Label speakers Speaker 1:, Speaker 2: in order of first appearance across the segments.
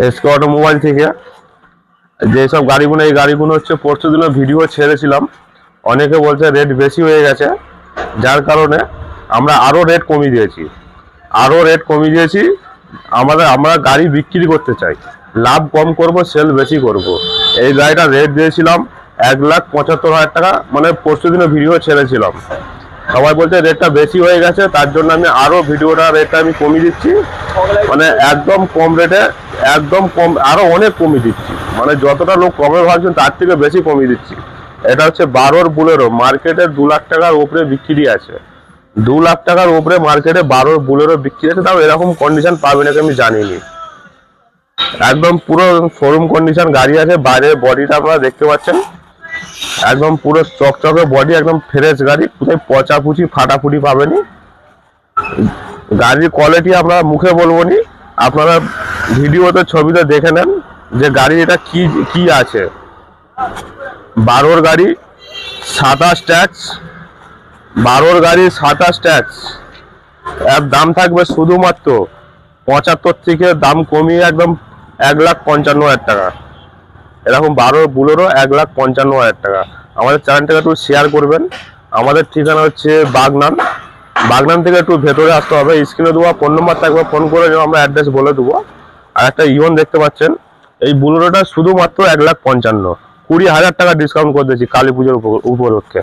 Speaker 1: SK automobile থেকে। যেসব গাড়িগুলো, এই গাড়িগুলো হচ্ছে পরশু দিনের ভিডিও ছেড়েছিলাম, অনেকে বলছে রেট বেশি হয়ে গেছে, যার কারণে আমরা আরও রেট কমিয়ে দিয়েছি। আমরা গাড়ি বিক্রি করতে চাই, লাভ কম করব, সেল বেশি করব। এই গাড়িটা রেট দিয়েছিলাম 1,75,000 টাকা, মানে পরশু দিনের ভিডিও ছেড়েছিলাম। সবাই বলছে রেটটা বেশি হয়ে গেছে, তার জন্য আমি আরও রেটটা আমি কমিয়ে দিচ্ছি, মানে একদম কম রেটে, একদম কম, আরও অনেক কমিয়ে দিচ্ছি, মানে যতটা লোক কমে ভাবছেন তার থেকে বেশি কমিয়ে দিচ্ছি। এটা হচ্ছে 12 বুলেরো, মার্কেটে 2 লাখ টাকার উপরে বিক্রি আছে, 2 লাখ টাকার উপরে মার্কেটে 12 বুলেরো বিক্রি আছে। তাও এরকম কন্ডিশন পাবে নাকি আমি জানিনি, একদম পুরো শোরুম কন্ডিশন গাড়ি আছে। বাইরের বডিটা আপনারা দেখতে পাচ্ছেন, একদম পুরো চকচকে বডি, একদম ফ্রেশ গাড়ি, কোথায় পচাপুচি ফাটাফুটি পাবেনি। গাড়ির কোয়ালিটি আপনারা মুখে বলবো নি, আপনারা ভিডিওতে ছবিতে দেখে নেন যে গাড়ি এটা কি আছে। 12 গাড়ি 27 ট্যাক্স, 12 গাড়ি 27 ট্যাক্স। এর দাম থাকবে শুধুমাত্র 75 থেকে দাম কমিয়ে একদম 1,55,000 টাকা। এরকম 12 বুলেরো 1,55,000 টাকা। আমাদের চ্যানেলটাকে একটু শেয়ার করবেন। আমাদের ঠিকানা হচ্ছে বাগনান থেকে একটু ভেতরে আসতে হবে। স্ক্রিনে দেওয়া ফোন নম্বর থাকবে, ফোন করে আমরা অ্যাড্রেস বলে দেবো। আর একটা ইওন দেখতে পাচ্ছেন, এই বুলেরোটা শুধুমাত্র 1,55,000, 20,000 টাকা ডিসকাউন্ট করে দিয়েছি কালী পুজোর উপলক্ষে।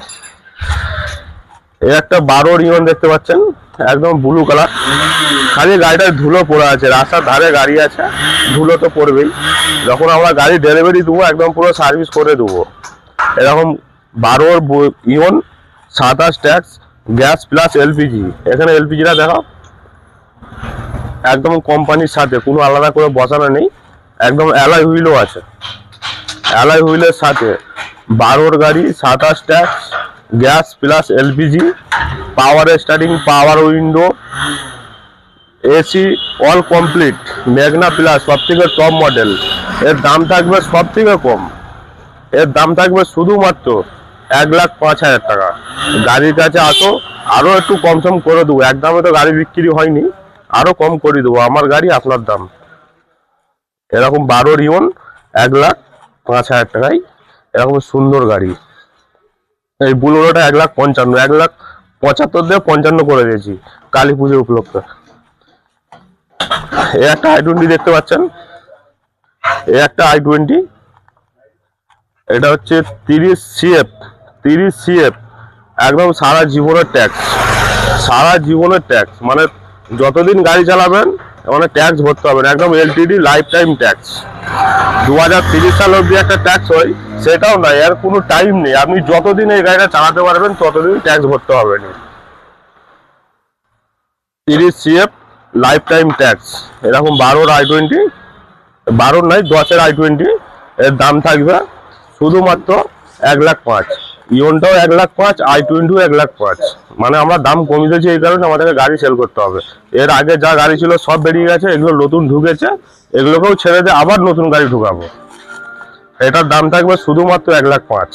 Speaker 1: এই একটা 12 ইওন দেখতে পাচ্ছেন, একদম ব্লু কালার, খালি গাড়িটায় ধুলো পড়ে আছে, রাস্তার ধারে গাড়ি আছে, ধুলো তো পড়বেই। যখন আমরা গাড়ি ডেলিভারি দেবো একদম পুরো সার্ভিস করে দেবো। এরকম 12 ইওন 27 ট্যাক্স, গ্যাস প্লাস এলপিজি। এখানে এলপিজিটা দেখো, একদম কোম্পানির সাথে, কোনো আলাদা করে বসানো নেই, একদম অ্যালয় হুইলও আছে, অ্যালয় হুইলের সাথে। 12 গাড়ি 27 tax, gas plus LPG, power starting, power window, AC all complete, Magna plus, সব থেকে টপ মডেল। এর দাম থাকবে সব থেকে কম, এর দাম থাকবে শুধুমাত্র 1,05,000 টাকা। গাড়ির কাছে আসো, আরও একটু কম সম করে দেবো, একদমে তো গাড়ি বিক্রি হয়নি, আরও কম করে দেবো। আমার গাড়ি আপনার দাম। এরকম 12 ইওন 1,05,000 টাকায় এরকম সুন্দর গাড়ি। এই বুলেরোটা 1,55,000, 1,75,000 দিয়ে 55 করে দিয়েছি কালী পুজো উপলক্ষে। এই একটা i20 দেখতে পাচ্ছেন, এই একটা i20, এটা হচ্ছে 30 CF, একদম সারা জীবনের ট্যাক্স, মানে যতদিন গাড়ি চালাবেন মানে ট্যাক্স ভরতে হবে না, একদম এলটিডি লাইফ টাইম ট্যাক্স। 2030 সাল অবধি একটা ট্যাক্স হয়, সেটাও না, এর কোনো টাইম নেই। আপনি যতদিন এই গাড়িটা চালাতে পারবেন ততদিন ট্যাক্স ভরতে হবে না। 30 CF লাইফ টাইম ট্যাক্স। এরকম 12 i20, 12 নয় 10 i20, এর দাম থাকবে শুধুমাত্র 1,05,000। ইওনটাও 1,05,000, i20ও 1,05,000। মানে আমরা দাম কমিয়ে দিয়েছি এই কারণে আমাদেরকে গাড়ি সেল করতে হবে। এর আগে যা গাড়ি ছিল সব বেরিয়ে গেছে, এগুলো নতুন ঢুকেছে, এগুলোকেও ছেড়ে দিয়ে আবার নতুন গাড়ি ঢুকাবো। এটার দাম থাকবে শুধুমাত্র 1,05,000।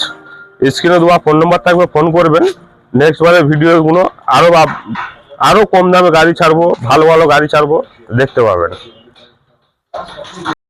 Speaker 1: স্ক্রিনে দেওয়া ফোন নম্বর থাকবে, ফোন করবেন। নেক্সট বারের ভিডিওগুলো আরো কম দামে গাড়ি ছাড়বো, ভালো ভালো গাড়ি ছাড়বো, দেখতে পাবেন।